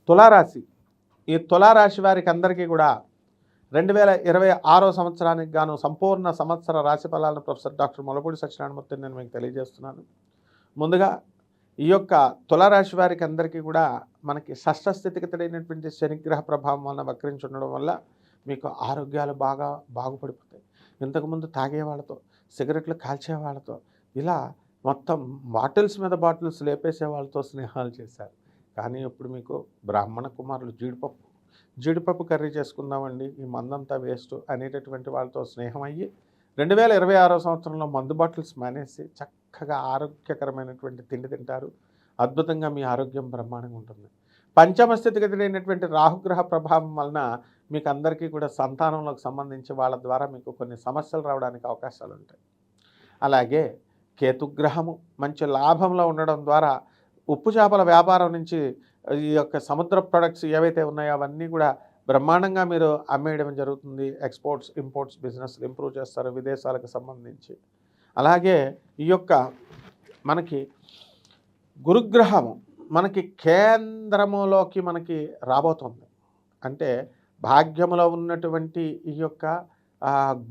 తులారాశి. ఈ తులారాశి వారికి అందరికీ కూడా 2026 సంవత్సరానికి గాను సంపూర్ణ సంవత్సర రాశి ఫలాలను ప్రొఫెసర్ డాక్టర్ ముల్లపూడి సత్యనారాయణమూర్తి నేను మీకు తెలియజేస్తున్నాను. ముందుగా ఈ యొక్క తులారాశి వారికి అందరికీ కూడా మనకి షష్ఠ స్థితిగతుడైనటువంటి శనిగ్రహ ప్రభావం వలన వక్రించి ఉండడం వల్ల మీకు ఆరోగ్యాలు బాగుపడిపోతాయి. ఇంతకుముందు తాగే వాళ్ళతో, సిగరెట్లు కాల్చే వాళ్ళతో, ఇలా మొత్తం బాటిల్స్ మీద బాటిల్స్ లేపేసే వాళ్ళతో స్నేహాలు చేశారు. కానీ ఇప్పుడు మీకు బ్రాహ్మణ కుమారులు జీడిపప్పు కర్రీ చేసుకుందామండి, ఈ మందంతా వేస్ట్ అనేటటువంటి వాళ్ళతో స్నేహం అయ్యి 2026 సంవత్సరంలో మందు బాటిల్స్ మానేసి చక్కగా ఆరోగ్యకరమైనటువంటి తిండి తింటారు. అద్భుతంగా మీ ఆరోగ్యం బ్రహ్మాండంగా ఉంటుంది. పంచమ స్థితిగతుడైనటువంటి రాహుగ్రహ ప్రభావం వలన మీకు అందరికీ కూడా సంతానంలోకి సంబంధించి వాళ్ళ ద్వారా మీకు కొన్ని సమస్యలు రావడానికి అవకాశాలు ఉంటాయి. అలాగే కేతుగ్రహము మంచి లాభంలో ఉండడం ద్వారా ఉప్పు చేపల వ్యాపారం నుంచి ఈ యొక్క సముద్ర ప్రొడక్ట్స్ ఏవైతే ఉన్నాయో అవన్నీ కూడా బ్రహ్మాండంగా మీరు అమ్మేయడం జరుగుతుంది. ఎక్స్పోర్ట్స్ ఇంపోర్ట్స్ బిజినెస్లు ఇంప్రూవ్ చేస్తారు విదేశాలకు సంబంధించి. అలాగే ఈ యొక్క మనకి గురుగ్రహము మనకి కేంద్రములోకి మనకి రాబోతుంది. అంటే భాగ్యములో ఉన్నటువంటి ఈ యొక్క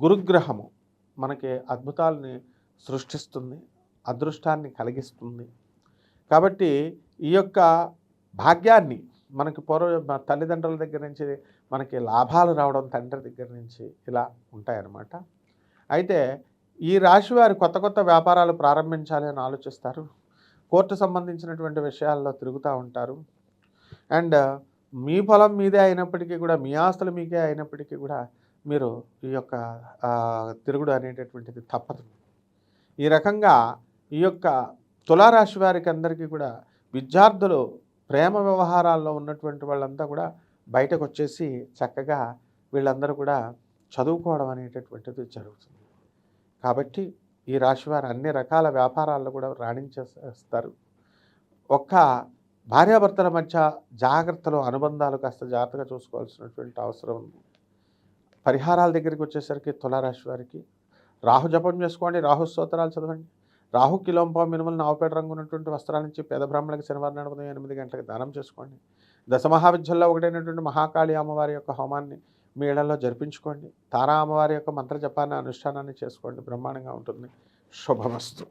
గురుగ్రహము మనకి అద్భుతాలని సృష్టిస్తుంది, అదృష్టాన్ని కలిగిస్తుంది. కాబట్టి ఈ యొక్క భాగ్యాన్ని మనకి తల్లిదండ్రుల దగ్గర నుంచి మనకి లాభాలు రావడం, తండ్రి దగ్గర నుంచి ఇలా ఉంటాయన్నమాట. అయితే ఈ రాశి వారు కొత్త వ్యాపారాలు ప్రారంభించాలి అని ఆలోచిస్తారు. కోర్టు సంబంధించినటువంటి విషయాల్లో తిరుగుతూ ఉంటారు. అండ్ మీ పొలం మీదే అయినప్పటికీ కూడా, మీ ఆస్తులు మీకే అయినప్పటికీ కూడా మీరు ఈ యొక్క తిరుగుడు అనేటటువంటిది తప్పదు. ఈ రకంగా ఈ యొక్క తులారాశి వారికి అందరికీ కూడా విద్యార్థులు ప్రేమ వ్యవహారాల్లో ఉన్నటువంటి వాళ్ళంతా కూడా బయటకు వచ్చేసి చక్కగా వీళ్ళందరూ కూడా చదువుకోవడం అనేటటువంటిది జరుగుతుంది. కాబట్టి ఈ రాశివారు అన్ని రకాల వ్యాపారాల్లో కూడా రాణించేస్తారు. ఒక్క భార్యాభర్తల మధ్య జాగ్రత్తలు, అనుబంధాలు కాస్త జాగ్రత్తగా చూసుకోవాల్సినటువంటి అవసరం ఉంది. పరిహారాల దగ్గరికి వచ్చేసరికి తులారాశి వారికి రాహు జపం చేసుకోండి, రాహు స్తోత్రాలు చదవండి. రాహు కిలోంపావు మినుములు నావుపేట రంగు ఉన్నటువంటి వస్త్రాల నుంచి పేద బ్రాహ్మణులకు శనివారం నాడు ఉదయం 8 గంటలకు దానం చేసుకోండి. దశమహావిద్యల్లో ఒకటైనటువంటి మహాకాళి అమ్మవారి యొక్క హోమాన్ని మీ ఇళ్లలో జరిపించుకోండి. తారా అమ్మవారి యొక్క మంత్ర జపాన్ని అనుష్ఠానాన్ని చేసుకోండి. బ్రహ్మాండంగా ఉంటుంది. శుభమస్తు.